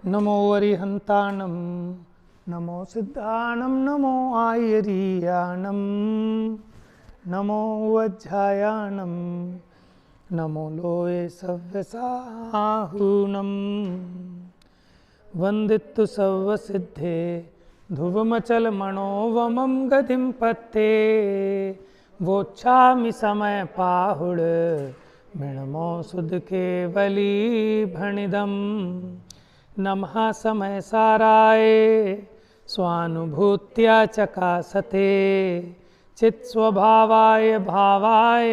नमो अरिहंताणं नमो सिद्धाणं नमो आयरीयाणं नमो वज्रायाणं नमो लोये सव्यसाहूनं वन्दितु सर्वसिद्धे ध्रुवमचलमणोवमं गतिं पत्ते वोच्छामि समय पाहुड मृणमो सुध केवली भणिदम् नमः समय साराय स्वानुभूत्या चकासते चित स्वभावाय भावाय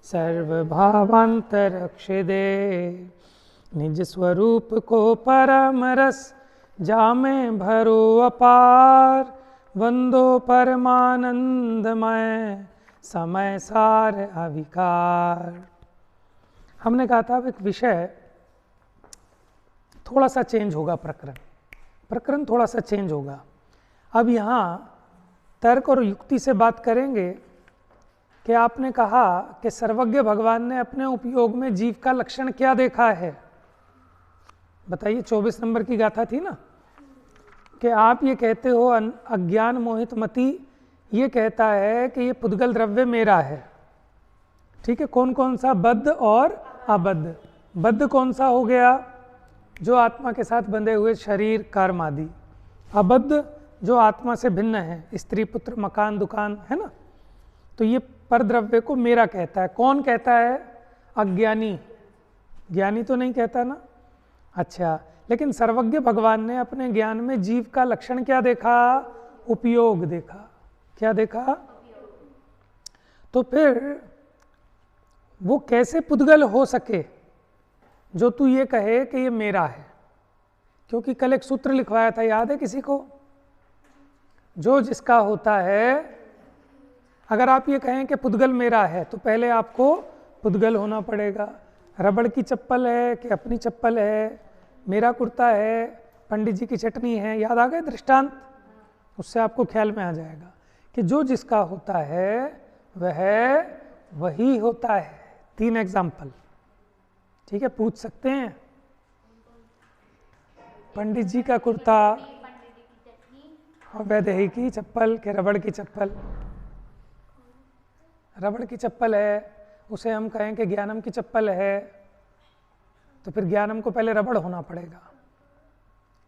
सर्वभावांतरक्षिदे निज स्वरूप को परम रस जामे भरो अपार वंदो परमानंदमय समय सार अविकार। हमने कहा था एक विषय थोड़ा सा चेंज होगा, प्रकरण थोड़ा सा चेंज होगा। अब यहाँ तर्क और युक्ति से बात करेंगे कि आपने कहा कि सर्वज्ञ भगवान ने अपने उपयोग में जीव का लक्षण क्या देखा है। बताइए, 24 नंबर की गाथा थी ना, कि आप ये कहते हो अज्ञान मोहित मति ये कहता है कि ये पुद्गल द्रव्य मेरा है। ठीक है, कौन कौन सा? बद्ध और अबद्ध। बद्ध कौन सा हो गया? जो आत्मा के साथ बंधे हुए शरीर कर्म आदि। अबद्ध जो आत्मा से भिन्न है, स्त्री पुत्र मकान दुकान, है ना। तो ये परद्रव्य को मेरा कहता है। कौन कहता है? अज्ञानी। ज्ञानी तो नहीं कहता ना। अच्छा, लेकिन सर्वज्ञ भगवान ने अपने ज्ञान में जीव का लक्षण क्या देखा? उपयोग देखा। क्या देखा? तो फिर वो कैसे पुद्गल हो सके जो तू ये कहे कि ये मेरा है? क्योंकि कल एक सूत्र लिखवाया था, याद है किसी को? जो जिसका होता है, अगर आप ये कहें कि पुद्गल मेरा है तो पहले आपको पुद्गल होना पड़ेगा। रबड़ की चप्पल है कि अपनी चप्पल है, मेरा कुर्ता है, पंडित जी की चटनी है, याद आ गए दृष्टांत? उससे आपको ख्याल में आ जाएगा कि जो जिसका होता है वह वही होता है। 3 एग्जाम्पल, ठीक है, पूछ सकते हैं। पंडित जी का कुर्ता और वैदेही की चप्पल के रबड़ की चप्पल। रबड़ की चप्पल है, उसे हम कहें कि ज्ञानम की चप्पल है, तो फिर ज्ञानम को पहले रबड़ होना पड़ेगा।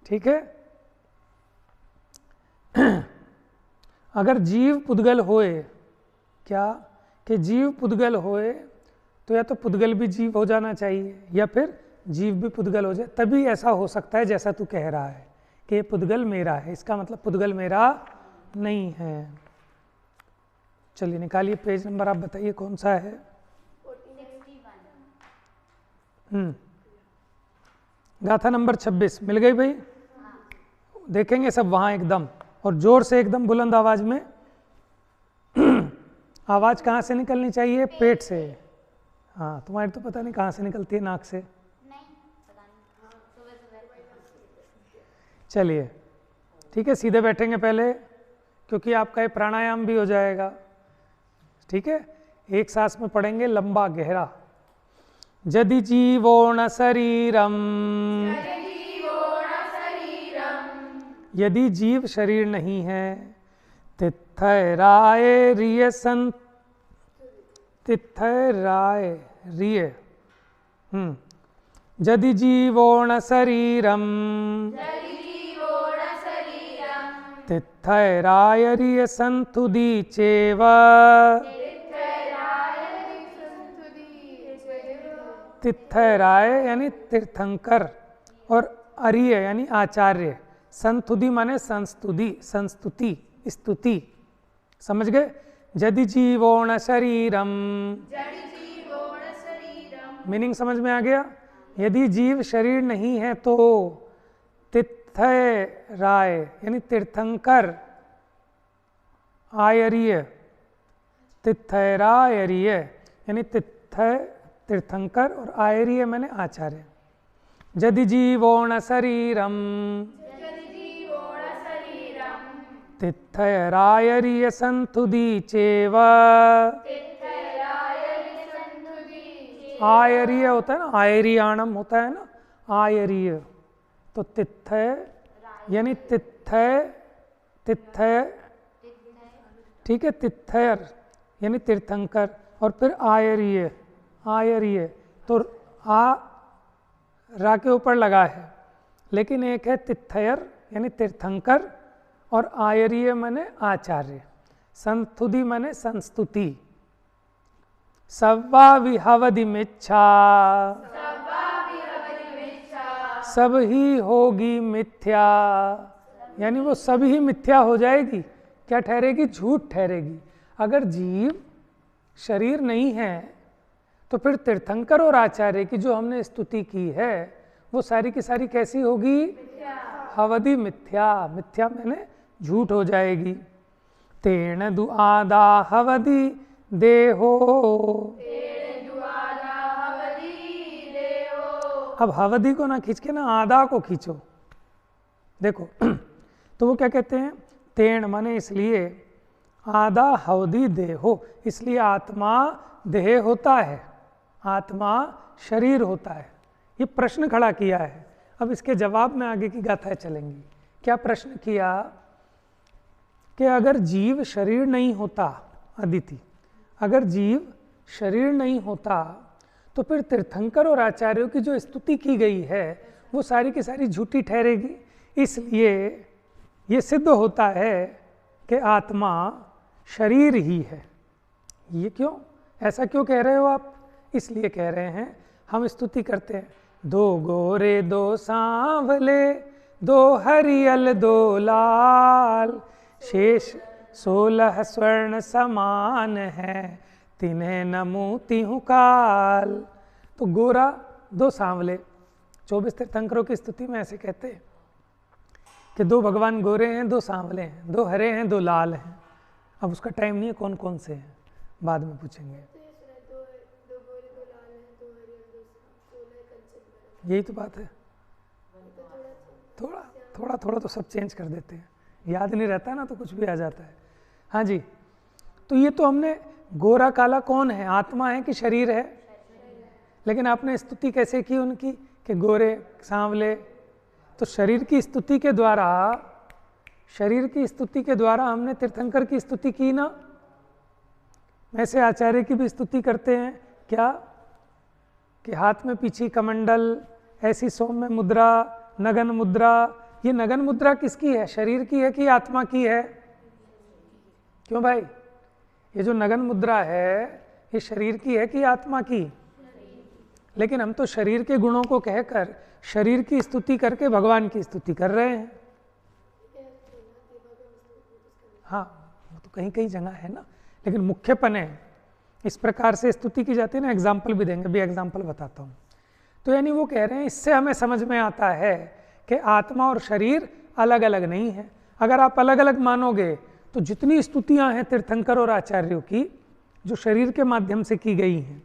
ठीक है। अगर जीव पुद्गल होए, क्या कि जीव पुद्गल होए तो या तो पुद्गल भी जीव हो जाना चाहिए या फिर जीव भी पुद्गल हो जाए, तभी ऐसा हो सकता है जैसा तू कह रहा है कि ये पुद्गल मेरा है। इसका मतलब पुद्गल मेरा नहीं है। चलिए निकालिए पेज नंबर, आप बताइए कौन सा है? 61। गाथा नंबर 26 मिल गई भाई? देखेंगे सब वहाँ एकदम, और जोर से एकदम बुलंद आवाज में। आवाज कहाँ से निकलनी चाहिए? पेट से। हाँ, तुम्हारी तो पता नहीं कहाँ से निकलती है, नाक से? नहीं, पता नहीं। चलिए ठीक है, सीधे बैठेंगे पहले, क्योंकि आपका ये प्राणायाम भी हो जाएगा। ठीक है, एक सांस में पढ़ेंगे लंबा गहरा। यदि जीवो न शरीरम, यदि जीव शरीर नहीं है, तिथराय रिय संत, तिथराय रिय, यदि जीवो न शरीरम, तिथराय रिय संतुदी चेव, तिथराय यानी तीर्थंकर और अरिय यानी आचार्य। संतुदी माने संस्तुति, संस्तुति, स्तुति। समझ गए? यदि जीवो न शरीरम, मीनिंग समझ में आ गया? यदि जीव शरीर नहीं है तो तिथराय यानी तीर्थंकर, आयरीय, तिथरायरीय यानी तीर्थंकर और आयरीय माने आचार्य। यदि जीवो न शरीरम, तिथरायरीय संतुदी चेव, आयरीय होता है ना, आयरियाणम होता है ना, आयरीय। तो तिथय यानी तिथय, तिथय, ठीक है, तिथयर यानी तीर्थंकर, और फिर आयरीय, आयरीय तो आ रा के ऊपर लगा है, लेकिन एक है तिथयर यानी तीर्थंकर, और आयरीय माने आचार्य, संस्तुति माने संस्तुति। सव्वा विहवदि मिच्छा, सब ही होगी मिथ्या, यानी वो सब ही मिथ्या हो जाएगी। क्या ठहरेगी? झूठ ठहरेगी। अगर जीव शरीर नहीं है तो फिर तीर्थंकर और आचार्य की जो हमने स्तुति की है वो सारी की सारी कैसी होगी? हवदि मिथ्या, मिथ्या मैंने झूठ हो जाएगी। तेण दुआदा हवदि देहो, अब हवदि को ना खींच के ना आदा को खींचो, देखो तो वो क्या कहते हैं? तेण माने इसलिए, आदा हवदि देहो, इसलिए आत्मा देह होता है, आत्मा शरीर होता है। ये प्रश्न खड़ा किया है। अब इसके जवाब में आगे की गाथाएं चलेंगी। क्या प्रश्न किया कि अगर जीव शरीर नहीं होता, अदिति, अगर जीव शरीर नहीं होता तो फिर तीर्थंकर और आचार्यों की जो स्तुति की गई है वो सारी की सारी झूठी ठहरेगी। इसलिए ये सिद्ध होता है कि आत्मा शरीर ही है। ये क्यों? ऐसा क्यों कह रहे हो आप? इसलिए कह रहे हैं, हम स्तुति करते हैं, दो गोरे दो सांवले, दो हरियल दो लाल, शेष 16 स्वर्ण समान है, तिन्हें नमूती हूँ काल। तो गोरा दो सांवले, 24 तीर्थंकरों की स्तुति में ऐसे कहते हैं कि दो भगवान गोरे हैं, दो सांवले हैं, दो हरे हैं, दो लाल हैं। अब उसका टाइम नहीं है कौन कौन से हैं, बाद में पूछेंगे। यही तो बात है, थोड़ा थोड़ा थोड़ा तो सब चेंज कर देते हैं, याद नहीं रहता ना तो कुछ भी आ जाता है। हाँ जी, तो ये तो हमने गोरा काला कौन है, आत्मा है कि शरीर है? लेकिन आपने स्तुति कैसे की उनकी कि गोरे सांवले? तो शरीर की स्तुति के द्वारा, शरीर की स्तुति के द्वारा हमने तीर्थंकर की स्तुति की ना। वैसे आचार्य की भी स्तुति करते हैं क्या कि हाथ में पीछे कमंडल, ऐसी सौम्य मुद्रा, नगन मुद्रा। ये नगन मुद्रा किसकी है? शरीर की है कि आत्मा की है? क्यों भाई? ये जो नगन मुद्रा है ये शरीर की है कि आत्मा की? लेकिन हम तो शरीर के गुणों को कहकर शरीर की स्तुति करके भगवान की स्तुति कर रहे हैं। हाँ, वो तो कहीं कहीं जगह है ना, लेकिन मुख्यपन है इस प्रकार से स्तुति की जाती है ना। एग्जाम्पल भी देंगे, भी एग्जाम्पल बताता हूँ। तो यानी वो कह रहे हैं, इससे हमें समझ में आता है कि आत्मा और शरीर अलग अलग नहीं है। अगर आप अलग अलग मानोगे तो जितनी स्तुतियां हैं तीर्थंकर और आचार्यों की जो शरीर के माध्यम से की गई हैं,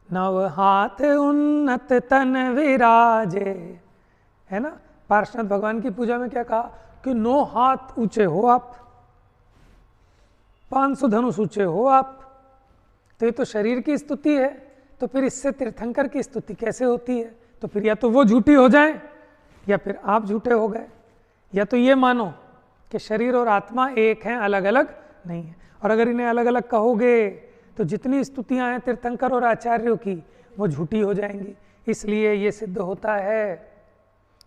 नव हाथ उन्नत तन विराजे, है ना। पार्षद भगवान की पूजा में क्या कहा कि 9 हाथ ऊंचे हो आप, 500 धनुष ऊंचे हो आप। तो ये तो शरीर की स्तुति है, तो फिर इससे तीर्थंकर की स्तुति कैसे होती है? तो फिर या तो वो झूठी हो जाए या फिर आप झूठे हो गए। या तो ये मानो कि शरीर और आत्मा एक हैं, अलग अलग नहीं है। और अगर इन्हें अलग अलग कहोगे तो जितनी स्तुतियां हैं तीर्थंकर और आचार्यों की वो झूठी हो जाएंगी। इसलिए ये सिद्ध होता है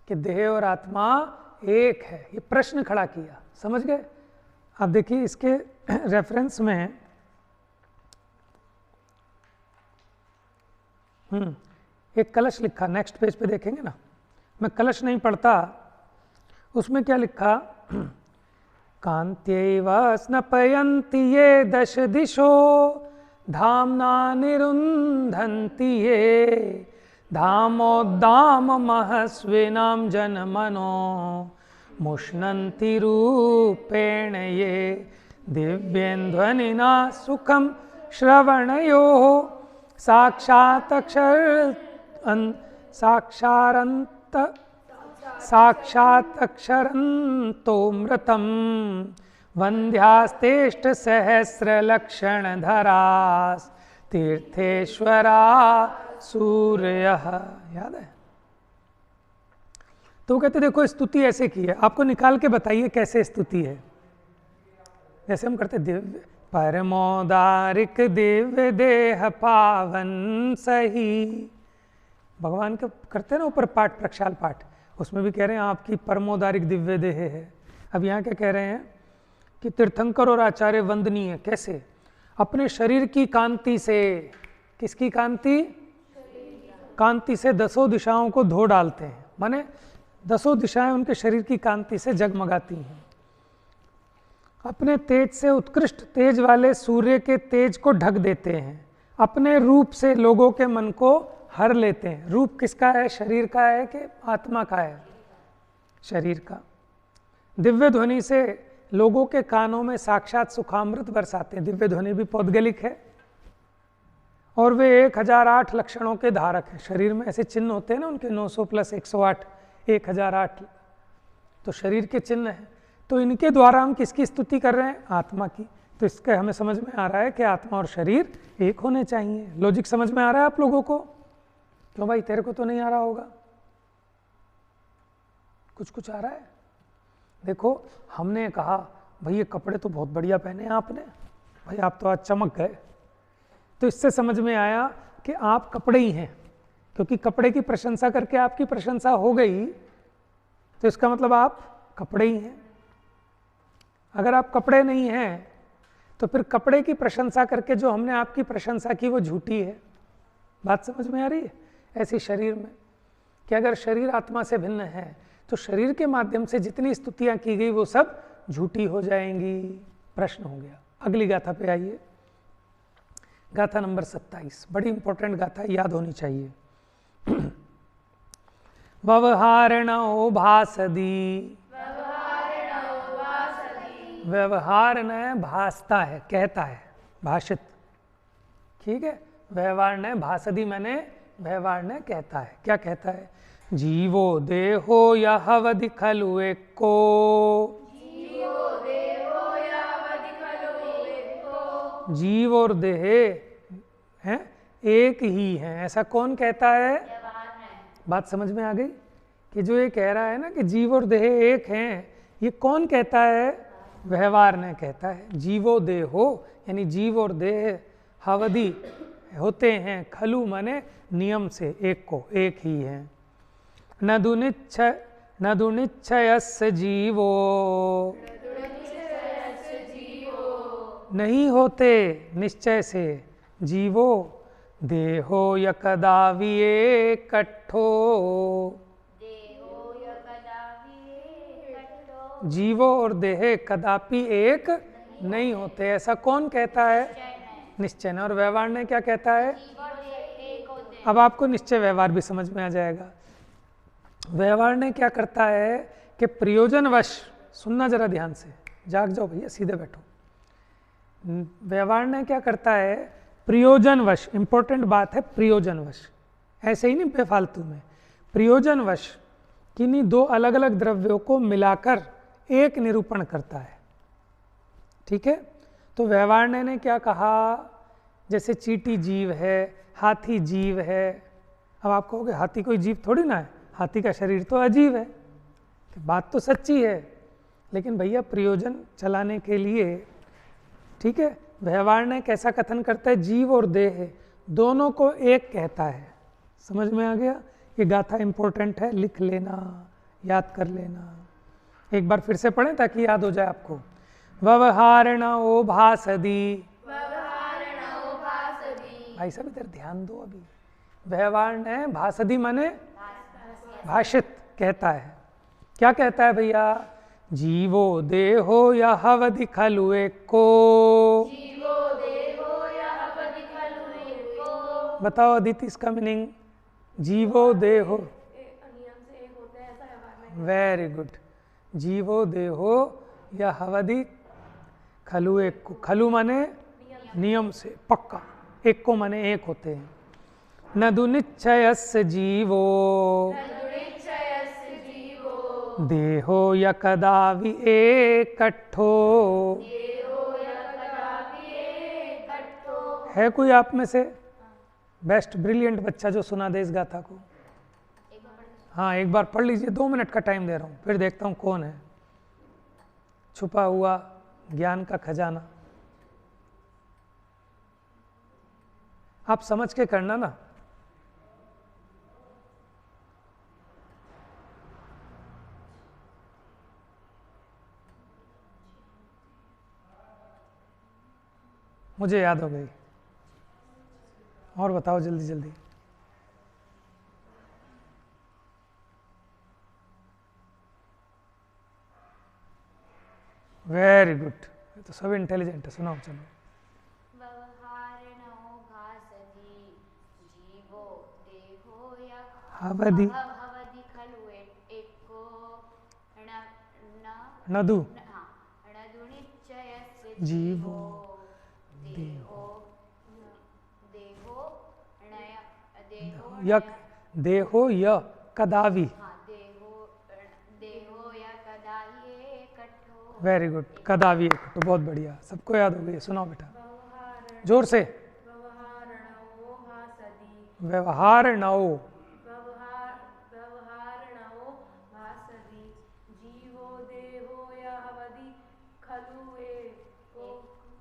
कि देह और आत्मा एक है। ये प्रश्न खड़ा किया, समझ गए? अब देखिए इसके रेफरेंस में एक कलश लिखा, नेक्स्ट पेज पे देखेंगे ना। मैं कलश नहीं पढ़ता, उसमें क्या लिखा? कांत्यैव स्नपयन्ति ये 10 दिशो, धाम्ना निरुन्धन्ति ये, धामोद्दाम महस्विनां जनमनो, मुष्णन्ति रूपेण ये, दिव्येन्द्वनिना सुखं श्रवणयोः, साक्षात् अक्षरन्तोऽमृतं, वन्द्यास्तेष्ट सहस्रलक्षणधरास्, तीर्थेश्वरा सूर्यः। याद है? तो वो कहते देखो स्तुति ऐसे की है, आपको निकाल के बताइए कैसे स्तुति है। जैसे हम करते दिव्य परमोदारिक दिव्य देह पावन सही, भगवान के करते हैं ना ऊपर पाठ, प्रक्षाल पाठ, उसमें भी कह रहे हैं आपकी परमोदारिक दिव्य देह है। अब यहाँ क्या कह रहे हैं कि तीर्थंकर और आचार्य वंदनीय कैसे, अपने शरीर की कांति से, किसकी कांति, कांति से 10 दिशाओं को धो डालते हैं, माने 10 दिशाएं उनके शरीर की कांति से जगमगाती हैं। अपने तेज से उत्कृष्ट तेज वाले सूर्य के तेज को ढक देते हैं, अपने रूप से लोगों के मन को हर लेते हैं। रूप किसका है, शरीर का है कि आत्मा का है, शरीर का। दिव्य ध्वनि से लोगों के कानों में साक्षात सुखामृत बरसाते हैं, दिव्य ध्वनि भी पौद्गलिक है, और वे 1008 लक्षणों के धारक हैं। शरीर में ऐसे चिन्ह होते हैं ना उनके, 900 + 108, 1008, तो शरीर के चिन्ह हैं। तो इनके द्वारा हम किसकी स्तुति कर रहे हैं, आत्मा की। तो इसके हमें समझ में आ रहा है कि आत्मा और शरीर एक होने चाहिए। लॉजिक समझ में आ रहा है आप लोगों को? क्यों भाई, तेरे को तो नहीं आ रहा होगा, कुछ कुछ आ रहा है। देखो हमने कहा भाई ये कपड़े तो बहुत बढ़िया पहने आपने, भाई आप तो आज चमक गए, तो इससे समझ में आया कि आप कपड़े ही हैं, क्योंकि कपड़े की प्रशंसा करके आपकी प्रशंसा हो गई, तो इसका मतलब आप कपड़े ही हैं। अगर आप कपड़े नहीं हैं तो फिर कपड़े की प्रशंसा करके जो हमने आपकी प्रशंसा की वो झूठी है। बात समझ में आ रही है? ऐसी शरीर में कि अगर शरीर आत्मा से भिन्न है तो शरीर के माध्यम से जितनी स्तुतियां की गई वो सब झूठी हो जाएंगी। प्रश्न हो गया। अगली गाथा पे आइए, गाथा नंबर 27, बड़ी इंपॉर्टेंट गाथा, याद होनी चाहिए। व्यवहारणो भासदी, व्यवहार न भासता है, कहता है, भाषित, ठीक है। व्यवहार न भासदी मैंने व्यवहार न कहता है। क्या कहता है? जीवो देहो यहवदि खलु एको, जीव और देह हैं एक ही हैं, ऐसा कौन कहता है? बात समझ में आ गई कि जो ये कह रहा है ना कि जीव और देह एक हैं, ये कौन कहता है? व्यवहार ने कहता है। जीवो देहो यानी जीव और देह हवदि होते हैं, खलु माने नियम से, एक को, एक ही है। न दुनिच्छयस्य जीवो, नहीं होते निश्चय से जीवो, देहो यकदा विएकट्ठो, जीवो और देह कदापि एक नहीं होते, ऐसा कौन कहता है? निश्चय ने। और व्यवहार ने क्या कहता है? अब आपको निश्चय व्यवहार भी समझ में आ जाएगा। व्यवहार ने क्या करता है कि प्रयोजनवश, सुनना जरा ध्यान से, जाग जाओ भैया, सीधे बैठो। व्यवहार ने क्या करता है? प्रयोजनवश, इंपॉर्टेंट बात है, प्रयोजनवश, ऐसे ही नहीं बेफालतू में, प्रयोजनवश किन्हीं दो अलग अलग द्रव्यों को मिलाकर एक निरूपण करता है, ठीक है। तो व्यवहार ने क्या कहा? जैसे चींटी जीव है, हाथी जीव है। अब आप कहोगे हाथी कोई जीव थोड़ी ना है, हाथी का शरीर तो अजीब है। बात तो सच्ची है, लेकिन भैया प्रयोजन चलाने के लिए, ठीक है। व्यवहार ने कैसा कथन करता है? जीव और देह दोनों को एक कहता है। समझ में आ गया? ये गाथा इंपॉर्टेंट है, लिख लेना, याद कर लेना। एक बार फिर से पढ़ें ताकि याद हो जाए आपको। व्यवहारणो भासदी, भाई साहब इधर ध्यान दो अभी। व्यवहार ने भासदी माने भाषित कहता है। क्या कहता है भैया? जीवो देहो यहवदि खलु एको, बताओ अदिति इसका मीनिंग। जीवो देहो, वेरी गुड। जीवो देहो यहवदि खलु एको, खलु माने नियम से, पक्का, एक को माने एक होते हैं। न दुनिच्छयस्य जीवो, देहो यकदा विएकट्ठो, है कोई आप में से बेस्ट ब्रिलियंट बच्चा जो सुना दे इस गाथा को? हाँ, एक बार पढ़ लीजिए, 2 मिनट का टाइम दे रहा हूँ, फिर देखता हूँ कौन है। छुपा हुआ ज्ञान का खजाना। आप समझ के करना ना। मुझे याद हो गई। और बताओ जल्दी जल्दी। वेरी गुड, ये तो सब इंटेलिजेंट है। सुनाओ चलो। हवदि नदु जीवो यक देहो य कदावी। वेरी गुड, कदावी एकठो, बहुत बढ़िया, सबको याद हो गई। सुनाओ बेटा जोर से। व्यवहार नओ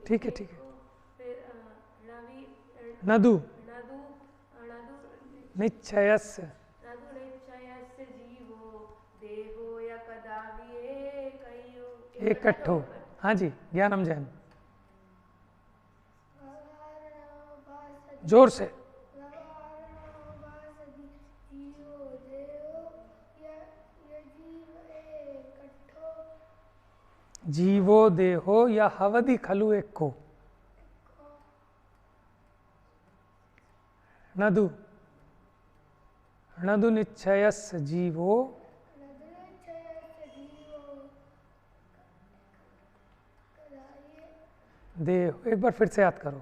ठीक है ठीक है। नदु निश्चयस्य एकठो। हाँ जी, ज्ञानम जैन जोर से। जीवो देहो या हवदि खलु एको। नदु नदु निश्चयस्य जीवो देह। एक बार फिर से याद करो,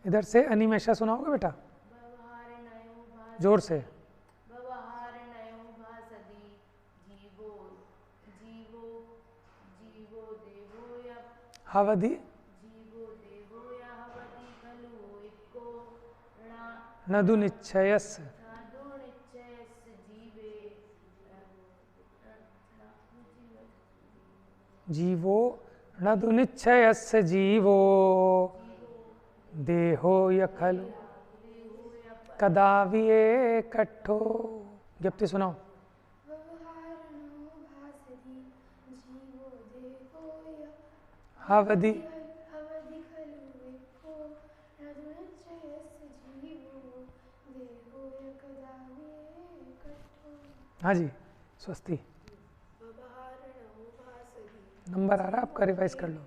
इधर से अनिमेशा सुनाओगे बेटा जोर से। हवदि नदु निश्चयस्य जीवो नदु निश्चयस्य जीवो देहो य खलु कदावि एकठो। ज्ञप्ति सुनाओ। हवदि हाँ जी, स्वस्ति। नंबर आ रहा है आपका, रिवाइज कर लो।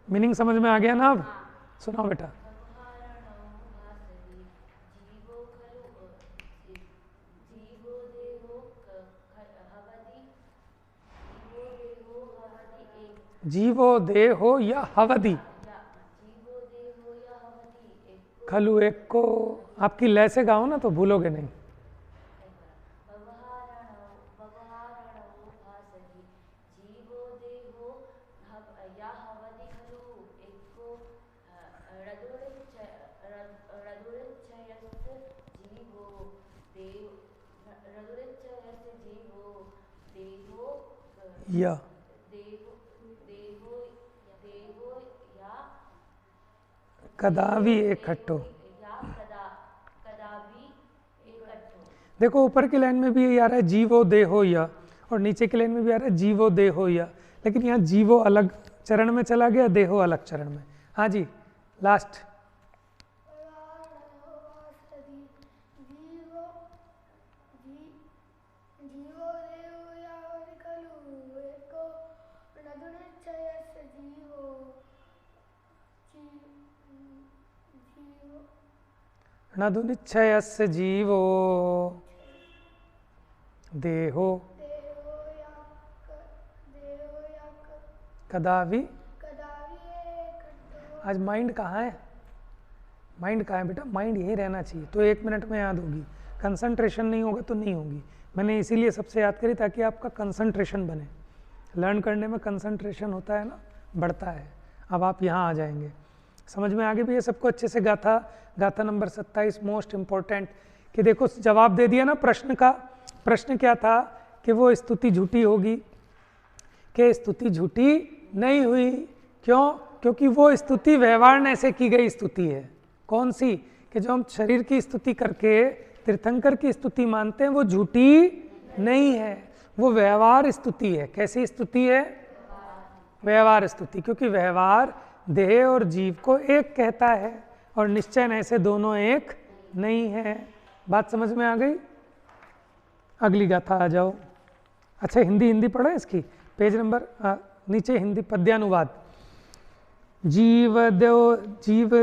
मीनिंग समझ में आ गया ना अब? सुनाओ बेटा। जीवो देहो या हवदि खलु एक को। आपकी लय से गाओ ना तो भूलोगे नहीं। या कदावी एकठो। देखो ऊपर की लाइन में भी यही आ रहा है जीवो देहो या, और नीचे की लाइन में भी आ रहा है जीवो देहो या, लेकिन यहाँ जीवो अलग चरण में चला गया, देहो अलग चरण में। हाँ जी, लास्ट। नदु निश्चयस्य जीवो देहो कदावि। आज माइंड कहाँ है? माइंड कहाँ है बेटा? माइंड यही रहना चाहिए, तो 1 मिनट में याद होगी। कंसंट्रेशन नहीं होगा तो नहीं होगी। मैंने इसीलिए सबसे याद करी ताकि आपका कंसंट्रेशन बने। लर्न करने में कंसंट्रेशन होता है ना, बढ़ता है। अब आप यहाँ आ जाएंगे, समझ में आगे भी ये सबको अच्छे से। गाथा नंबर 27 मोस्ट इम्पोर्टेंट, कि देखो जवाब दे दिया ना प्रश्न का। प्रश्न क्या था कि वो स्तुति झूठी होगी, कि स्तुति झूठी नहीं हुई। क्यों? क्योंकि वो स्तुति व्यवहार से की गई स्तुति है। कौन सी? कि जो हम शरीर की स्तुति करके तीर्थंकर की स्तुति मानते हैं वो झूठी नहीं है, वो व्यवहार स्तुति है। कैसी स्तुति है? व्यवहार स्तुति, क्योंकि व्यवहार देह और जीव को एक कहता है और निश्चय ऐसे दोनों एक नहीं है। बात समझ में आ गई? अगली गाथा आ जाओ। अच्छा हिंदी पढ़ो इसकी, पेज नंबर नीचे हिंदी पद्यानुवाद। जीव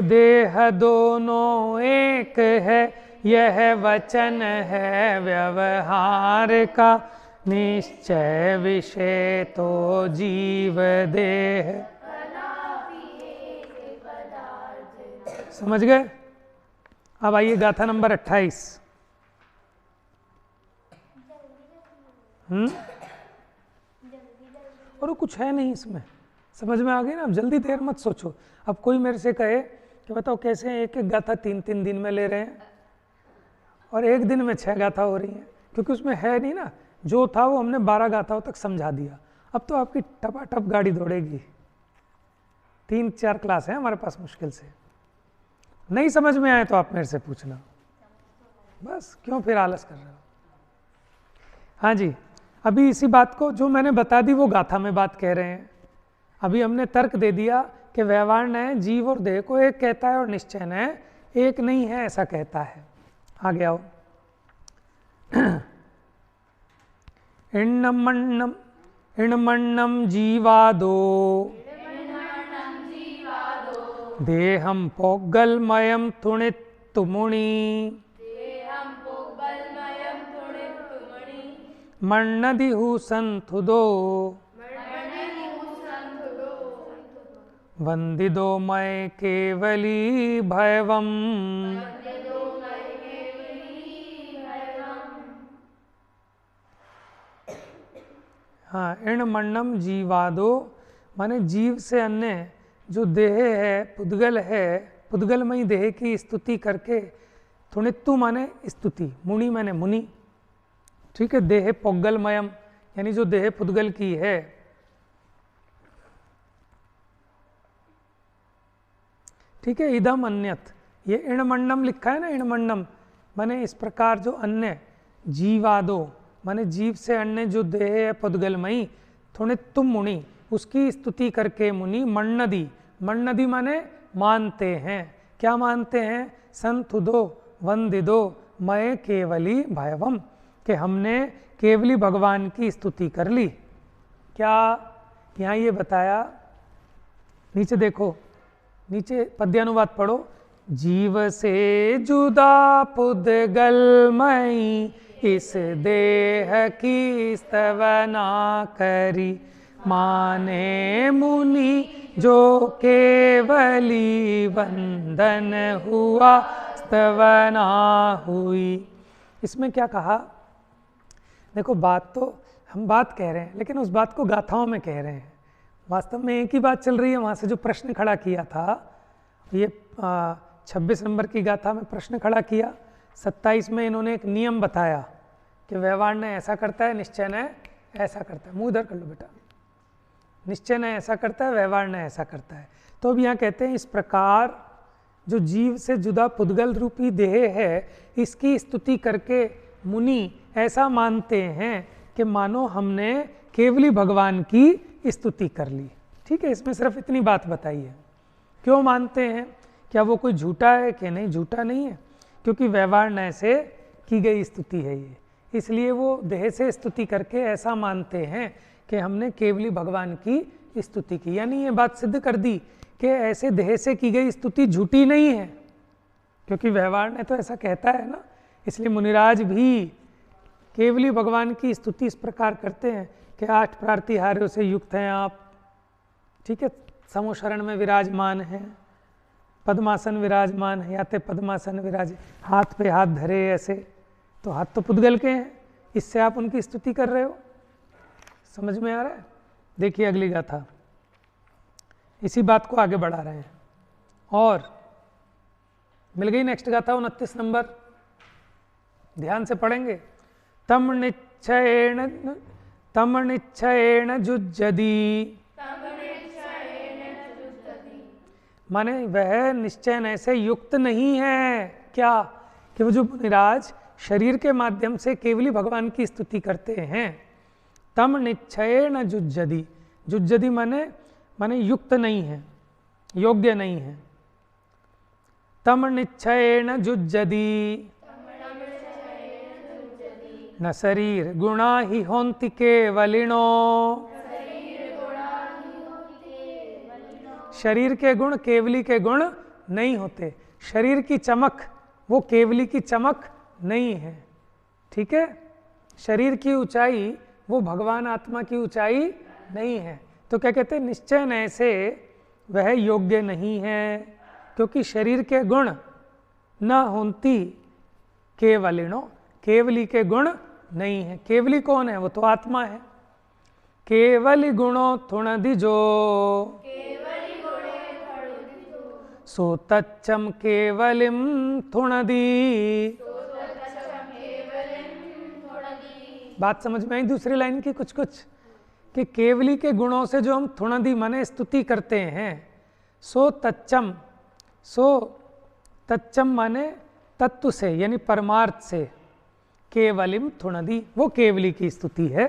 देह दोनों एक है, यह वचन है व्यवहार का, निश्चय विषय तो जीव देह। समझ गए? अब आइए गाथा नंबर 28। और कुछ है नहीं इसमें, समझ में आ गई ना? अब जल्दी देर मत सोचो। अब कोई मेरे से कहे कि बताओ कैसे एक गाथा 3 दिन में ले रहे हैं और एक दिन में 6 गाथा हो रही हैं, क्योंकि उसमें है नहीं ना, जो था वो हमने 12 गाथाओं तक समझा दिया। अब तो आपकी टपाटप गाड़ी दौड़ेगी। 3-4 क्लास है हमारे पास मुश्किल से। नहीं समझ में आए तो आप मेरे से पूछना, बस क्यों फिर आलस कर रहे हो। हाँ जी, अभी इसी बात को जो मैंने बता दी वो गाथा में बात कह रहे हैं। अभी हमने तर्क दे दिया कि व्यवहार न जीव और देह को एक कहता है और निश्चय न एक नहीं है, ऐसा कहता है। आगे आओ। इण्मण्णं जीवादो देहं पोग्गलमयं तुणित्तुमुनि मण्णदिहु संथुदो वंदिदो मय केवली भयवम्। हाँ, इण्मण्णं जीवादो माने जीव से अन्य जो देह है, पुद्गल है, पुद्गलमयी देह की स्तुति करके, थुणित्तु माने स्तुति, मुनि माने मुनि। ठीक है, देह पोग्गलमयम यानी जो देह पुद्गल की है। ठीक है, इदम अन्यत, ये इण्मण्णं लिखा है ना, इण्मण्णं माने इस प्रकार जो अन्य, जीवादो माने जीव से अन्य जो देह है पुद्गलमयी, थुणित्तुम मुनि उसकी स्तुति करके मुनि, मण्णदी माने मानते हैं। क्या मानते हैं? संतुदो वंदिदो मय केवली भयवम, कि हमने केवली भगवान की स्तुति कर ली। क्या यहाँ ये बताया? नीचे देखो, नीचे पद्यानुवाद पढ़ो। जीव से जुदा पुद्गलमयी इस देह की स्तवना करी, माने मुनि जो केवली वंदन हुआ स्तवना हुई। इसमें क्या कहा? देखो बात तो हम बात कह रहे हैं, लेकिन उस बात को गाथाओं में कह रहे हैं। वास्तव में एक ही बात चल रही है। वहाँ से जो प्रश्न खड़ा किया था, ये 26 नंबर की गाथा में प्रश्न खड़ा किया, 27 में इन्होंने एक नियम बताया कि व्यवहार ने ऐसा करता है, निश्चय ने ऐसा करता है। मुँह इधर कर लो बेटा। निश्चय ने ऐसा करता है, व्यवहार ने ऐसा करता है। तो अब यहाँ कहते हैं इस प्रकार जो जीव से जुदा पुद्गल रूपी देह है, इसकी स्तुति करके मुनि ऐसा मानते हैं कि मानो हमने केवली भगवान की स्तुति कर ली। ठीक है, इसमें सिर्फ इतनी बात बताई है। क्यों मानते हैं? क्या वो कोई झूठा है कि नहीं? झूठा नहीं है, क्योंकि व्यवहार न से की गई स्तुति है ये, इसलिए वो देह से स्तुति करके ऐसा मानते हैं कि हमने केवली भगवान की स्तुति की। यानी ये बात सिद्ध कर दी कि ऐसे देह से की गई स्तुति झूठी नहीं है, क्योंकि व्यवहार ने तो ऐसा कहता है ना। इसलिए मुनिराज भी केवली भगवान की स्तुति इस प्रकार करते हैं कि 8 प्रातिहार्यों से युक्त हैं आप। ठीक है, समोशरण में विराजमान हैं, पद्मासन विराजमान है, या ते पद्मासन विराज, हाथ पे हाथ धरे ऐसे, तो हाथ तो पुद्गल के हैं, इससे आप उनकी स्तुति कर रहे हो। समझ में आ रहा है? देखिए अगली गाथा, इसी बात को आगे बढ़ा रहे हैं। और मिल गई नेक्स्ट गाथा 29 नंबर, ध्यान से पढ़ेंगे। तम निश्चयेन जुज्जति, माने वह निश्चय से युक्त नहीं है। क्या? कि वो जो मुनिराज शरीर के माध्यम से केवली भगवान की स्तुति करते हैं। तम निश्चयेन जुज्जति, जुज्जति माने युक्त नहीं है, योग्य नहीं है। तम निश्चयेन जुज्जति न शरीर गुणा ही होन्ति केवलिनो, शरीर के गुण केवली के गुण नहीं होते। शरीर की चमक वो केवली की चमक नहीं है। ठीक है, शरीर की ऊंचाई वो भगवान आत्मा की ऊंचाई नहीं है। तो क्या कहते हैं? निश्चय से वह योग्य नहीं है, क्योंकि शरीर के गुण न होती केवलिनो, केवली के गुण नहीं है। केवली कौन है? वो तो आत्मा है। केवली गुणो थुण दिजो, सो तच्चम केवलिम थुणदी। बात समझ में आई दूसरी लाइन की कुछ कि केवली के गुणों से जो हम थुणदी माने स्तुति करते हैं, सो तच्चम माने तत्व से यानी परमार्थ से, केवलिम थुणदी वो केवली की स्तुति है।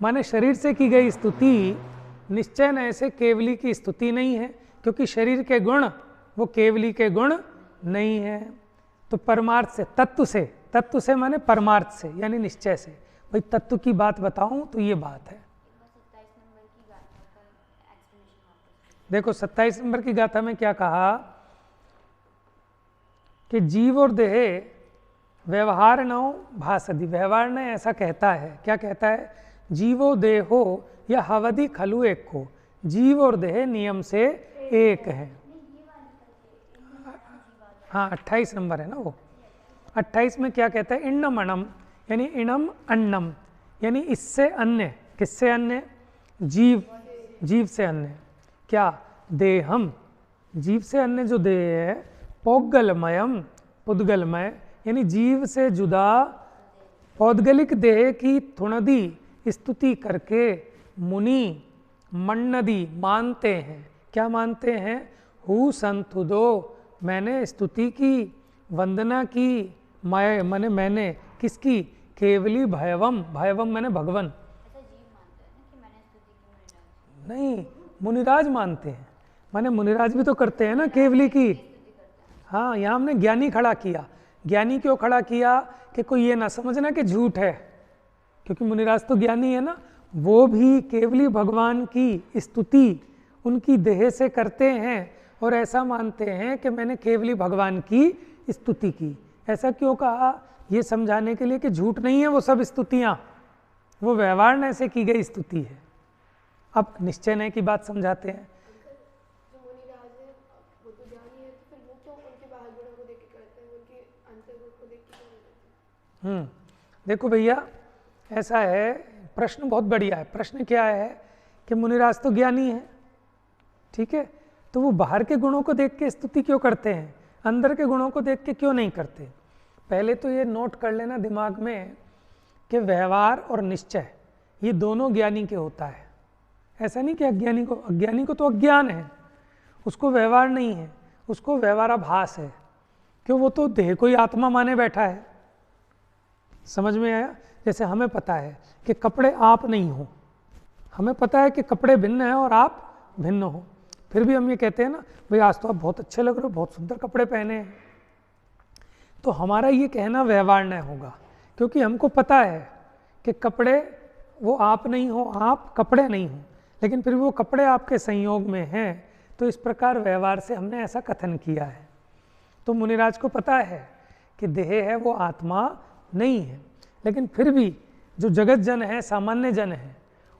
माने शरीर से की गई स्तुति निश्चय न ऐसे केवली की स्तुति नहीं है, क्योंकि शरीर के गुण वो केवली के गुण नहीं है। तो परमार्थ से, तत्व से माने परमार्थ से यानी निश्चय से। भाई तत्व की बात बताऊं तो ये बात है। देखो 27 नंबर की गाथा में क्या कहा कि जीव और देह व्यवहार न भासदि, व्यवहार ने ऐसा कहता है। क्या कहता है? जीवो देहो या हवदि खलु एक को, जीव और देह नियम से एक है। हाँ 28 नंबर है ना वो। 28 में क्या कहता है? इण्णम अणम यानी इणम अन्नम यानी इससे अन्य। किससे अन्य? जीव से अन्य। क्या? देहम, जीव से अन्य जो देह है। पौद्गलमयम, पुद्गलमय यानी जीव से जुदा पौद्गलिक देह की थुणदी स्तुति करके मुनि मन्नदी मानते हैं। क्या मानते हैं? हु संतुदो, मैंने स्तुति की, वंदना की, मैंने किसकी? केवली भयवम, भयवम मैंने भगवन। नहीं, मुनिराज मानते हैं। माने मुनिराज भी तो करते हैं ना केवली की। हाँ, यहाँ हमने ज्ञानी खड़ा किया। ज्ञानी क्यों खड़ा किया? कि कोई ये ना समझना कि झूठ है, क्योंकि मुनिराज तो ज्ञानी है ना। वो भी केवली भगवान की स्तुति उनकी देह से करते हैं और ऐसा मानते हैं कि मैंने केवली भगवान की स्तुति की। ऐसा क्यों कहा? ये समझाने के लिए कि झूठ नहीं है वो सब स्तुतियाँ, वो व्यवहार ने ऐसे की गई स्तुति है। अब निश्चय नय की बात समझाते हैं। देखो भैया ऐसा है, प्रश्न बहुत बढ़िया है। प्रश्न क्या है कि मुनिराज तो ज्ञानी है, ठीक है, तो वो बाहर के गुणों को देख के स्तुति क्यों करते हैं, अंदर के गुणों को देख के क्यों नहीं करते? पहले तो ये नोट कर लेना दिमाग में कि व्यवहार और निश्चय ये दोनों ज्ञानी के होता है। ऐसा नहीं कि अज्ञानी को तो अज्ञान है, उसको व्यवहार नहीं है, उसको व्यवहाराभास है। क्यों? वो तो देह को ही आत्मा माने बैठा है। समझ में आया? जैसे हमें पता है कि कपड़े आप नहीं हो, हमें पता है कि कपड़े भिन्न हैं और आप भिन्न हो, फिर भी हम ये कहते हैं ना, भाई आज तो आप बहुत अच्छे लग रहे हो, बहुत सुंदर कपड़े पहने हैं। तो हमारा ये कहना व्यवहार न होगा, क्योंकि हमको पता है कि कपड़े वो आप नहीं हो, आप कपड़े नहीं हो, लेकिन फिर वो कपड़े आपके संयोग में हैं। तो इस प्रकार व्यवहार से हमने ऐसा कथन किया है। तो मुनिराज को पता है कि देह है वो आत्मा नहीं है, लेकिन फिर भी जो जगत जन है, सामान्य जन है,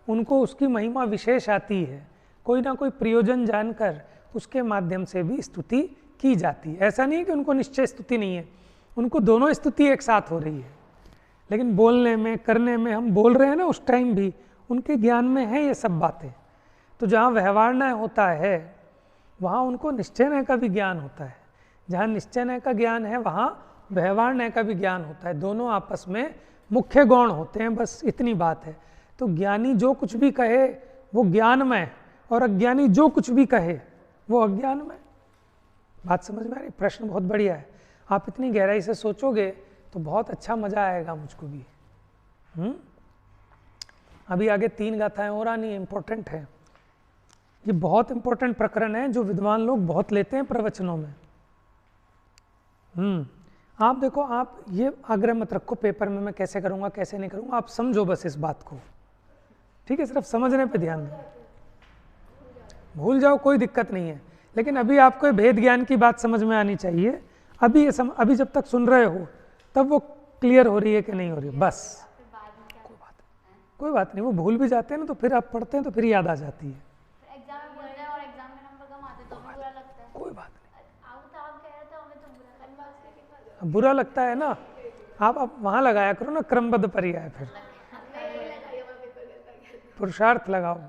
उनको उसकी महिमा विशेष आती है। कोई ना कोई प्रयोजन जानकर उसके माध्यम से भी स्तुति की जाती है। ऐसा नहीं है कि उनको निश्चय स्तुति नहीं है, उनको दोनों स्तुति एक साथ हो रही है। लेकिन बोलने में, करने में, हम बोल रहे हैं ना उस टाइम भी, उनके ज्ञान में है ये सब बातें। तो जहाँ व्यवहारण्य होता है वहाँ उनको निश्चयनय का भी ज्ञान होता है, जहाँ निश्चयनय का ज्ञान है वहाँ व्यवहारण्य का भी ज्ञान होता है, दोनों आपस में मुख्य गौण होते हैं, बस इतनी बात है। तो ज्ञानी जो कुछ भी कहे वो ज्ञानमय, और अज्ञानी जो कुछ भी कहे वो अज्ञानमय। बात समझ में आ रही? प्रश्न बहुत बढ़िया है, आप इतनी गहराई से सोचोगे तो बहुत अच्छा मजा आएगा मुझको भी। अभी आगे 3 गाथाएं और आनी इम्पोर्टेंट है, ये बहुत इंपॉर्टेंट प्रकरण है जो विद्वान लोग बहुत लेते हैं प्रवचनों में। आप देखो, आप ये आग्रह मत रखो पेपर में मैं कैसे करूँगा कैसे नहीं करूँगा, आप समझो बस इस बात को, ठीक है? सिर्फ समझने पे ध्यान दो, भूल जाओ कोई दिक्कत नहीं है, लेकिन अभी आपको भेद ज्ञान की बात समझ में आनी चाहिए। अभी ये अभी जब तक सुन रहे हो तब वो क्लियर हो रही है कि नहीं हो रही है, बस कोई बात नहीं। वो भूल भी जाते हैं ना तो फिर आप पढ़ते हैं तो फिर याद आ जाती है, कोई बात नहीं। बुरा लगता है ना, आप वहाँ लगाया करो ना क्रमबद्ध पर्याय, फिर पुरुषार्थ लगाओ।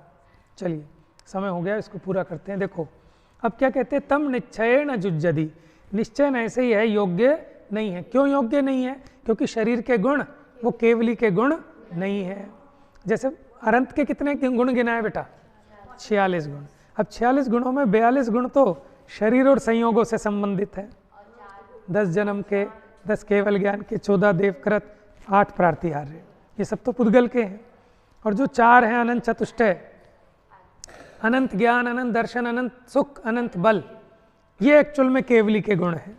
चलिए समय हो गया, इसको पूरा करते हैं। देखो अब क्या कहते हैं, तम निश्चय न जुज्जति, निश्चय ऐसे ही है, योग्य नहीं है। क्यों योग्य नहीं है? क्योंकि शरीर के गुण वो केवली के गुण नहीं है। जैसे अनंत के कितने गुण गिनाए बेटा? 46 गुण। अब 46 गुणों में 42 गुण तो शरीर और संयोगों से संबंधित है, 10 जन्म के, 10 केवल ज्ञान के, 14 देवकृत, 8 प्रार्तिहार्य, ये सब तो पुद्गल के हैं। और जो 4 हैं अनंत चतुष्टय, अनंत ज्ञान, अनंत दर्शन, अनंत सुख, अनंत बल, ये एक्चुअल में केवली के गुण हैं।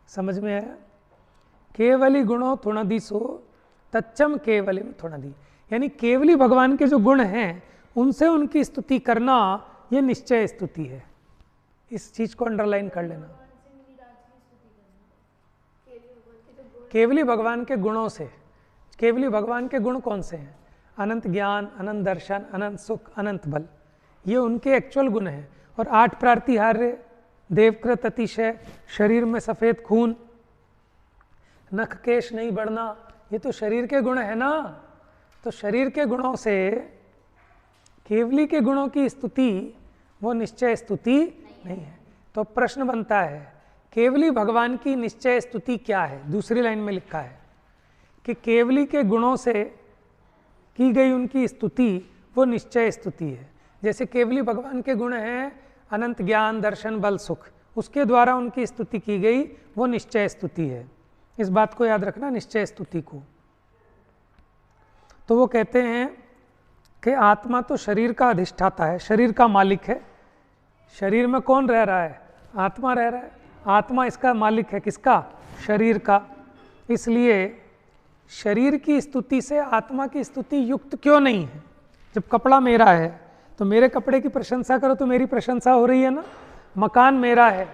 समझ में आया? केवली गुणों थुणदी सो तच्चम केवली में थुणदी, यानी केवली भगवान के जो गुण हैं उनसे उनकी स्तुति करना ये निश्चय स्तुति है। इस चीज को अंडरलाइन कर लेना, केवली भगवान के गुणों से। केवली भगवान के गुण कौन से हैं? अनंत ज्ञान, अनंत दर्शन, अनंत सुख, अनंत बल, ये उनके एक्चुअल गुण हैं। और 8 प्रार्तिहार्य, देवकृत अतिशय, शरीर में सफ़ेद खून, नख केश नहीं बढ़ना, ये तो शरीर के गुण है ना। तो शरीर के गुणों से केवली के गुणों की स्तुति वो निश्चय स्तुति नहीं है। तो प्रश्न बनता है, केवली भगवान की निश्चय स्तुति क्या है? दूसरी लाइन में लिखा है कि केवली के गुणों से की गई उनकी स्तुति वो निश्चय स्तुति है। जैसे केवली भगवान के गुण हैं अनंत ज्ञान, दर्शन, बल, सुख, उसके द्वारा उनकी स्तुति की गई वो निश्चय स्तुति है। इस बात को याद रखना, निश्चय स्तुति को। तो वो कहते हैं कि आत्मा तो शरीर का अधिष्ठाता है, शरीर का मालिक है। शरीर में कौन रह रहा है? आत्मा रह रहा है। आत्मा इसका मालिक है, किसका? शरीर का। इसलिए शरीर की स्तुति से आत्मा की स्तुति युक्त क्यों नहीं है? जब कपड़ा मेरा है तो मेरे कपड़े की प्रशंसा करो तो मेरी प्रशंसा हो रही है ना। मकान मेरा है,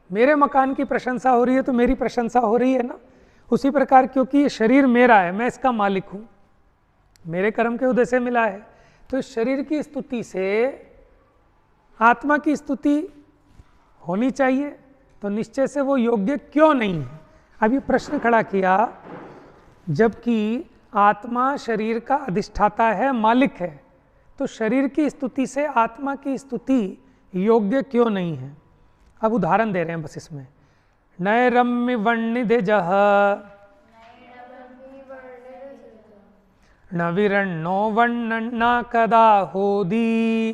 मेरे मकान की प्रशंसा हो रही है तो मेरी प्रशंसा हो रही है ना। उसी प्रकार क्योंकि ये शरीर मेरा है, मैं इसका मालिक हूँ, मेरे कर्म के उदय से मिला है, तो इस शरीर की स्तुति से आत्मा की स्तुति होनी चाहिए। तो निश्चय से वो योग्य क्यों नहीं है? अब ये प्रश्न खड़ा किया, जबकि आत्मा शरीर का अधिष्ठाता है, मालिक है, तो शरीर की स्तुति से आत्मा की स्तुति योग्य क्यों नहीं है? अब उदाहरण दे रहे हैं बस इसमें। नैरम्य वर्णिदेजः न विरण्णो वर्णन्ना कदा होदी,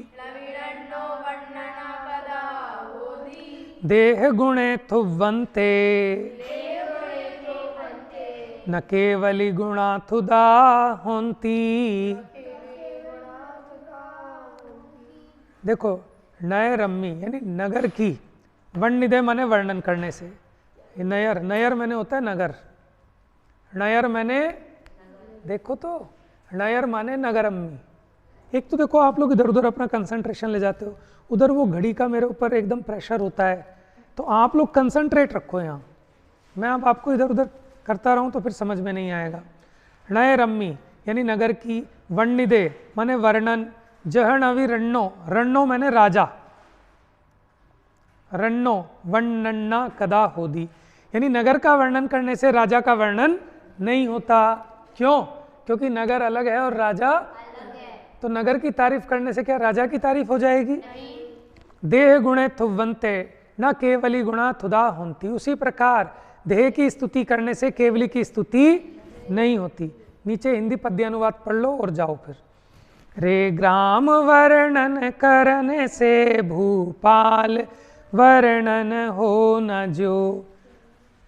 देह गुणे थुवन्ते न केवली गुणा थुदा होंती। देखो, नय रम्मी यानी नगर की, वर्णिदे माने वर्णन करने से, नयर, नयर मैंने होता है नगर, नयर मैंने, देखो तो नयर माने नगरम्मी। एक तो देखो आप लोग इधर उधर अपना कंसंट्रेशन ले जाते हो, उधर वो घड़ी का मेरे ऊपर एकदम प्रेशर होता है, तो आप लोग कंसंट्रेट रखो यहाँ। मैं अब आपको इधर उधर करता रहूँ तो फिर समझ में नहीं आएगा। नय रम्मी यानी नगर की, वर्णिदे माने वर्णन, जहनवि रण्णो, रण्णो मैंने राजा, रण्णो वर्णन्ना कदा होदी, यानी नगर का वर्णन करने से राजा का वर्णन नहीं होता। क्यों? क्योंकि नगर अलग है और राजा अलग है। तो नगर की तारीफ करने से क्या राजा की तारीफ हो जाएगी? नहीं। देह गुणे थुवंते न केवली गुणा थुदा होती। उसी प्रकार देह की स्तुति करने से केवली की स्तुति नहीं होती। नीचे हिंदी पद्यानुवाद पढ़ लो और जाओ फिर। रे ग्राम वर्णन करने से भूपाल वर्णन हो न जो।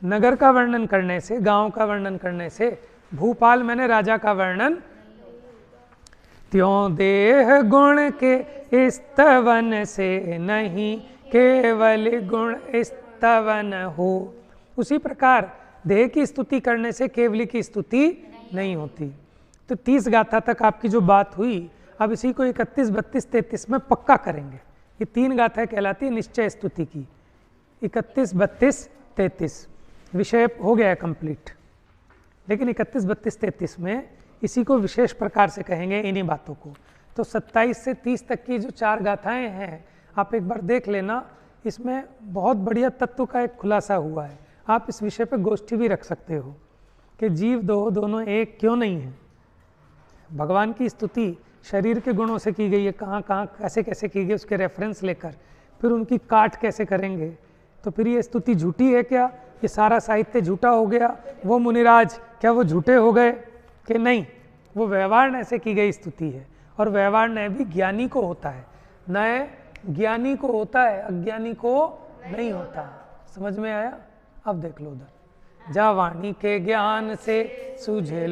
नगर का वर्णन करने से, गांव का वर्णन करने से भूपाल मैंने राजा का वर्णन, त्यों देह गुण के स्तवन से नहीं केवल गुण स्तवन हो। उसी प्रकार देह की स्तुति करने से केवली की स्तुति नहीं होती। तो 30 गाथा तक आपकी जो बात हुई, अब इसी को 31, 32, 33 में पक्का करेंगे। ये 3 गाथा कहलाती है निश्चय स्तुति की। 31, 32, 33 विषय हो गया है कंप्लीट। लेकिन 31, 32, 33 में इसी को विशेष प्रकार से कहेंगे, इन्हीं बातों को। तो 27 से 30 तक की जो 4 गाथाएं हैं, आप एक बार देख लेना। इसमें बहुत बढ़िया तत्व का एक खुलासा हुआ है। आप इस विषय पर गोष्ठी भी रख सकते हो कि जीव दो दोनों एक क्यों नहीं है। भगवान की स्तुति शरीर के गुणों से की गई है, कहाँ कहाँ कैसे कैसे की गई, उसके रेफरेंस लेकर फिर उनकी काट कैसे करेंगे। तो फिर ये स्तुति झूठी है क्या? ये सारा साहित्य झूठा हो गया? वो मुनिराज क्या वो झूठे हो गए कि नहीं? वो व्यवहार से की गई स्तुति है, और व्यवहार न्याय भी ज्ञानी को होता है। न्याय ज्ञानी को होता है, अज्ञानी को नहीं होता। समझ में आया? अब देख लो उधर। जा वाणी के ज्ञान से सूझे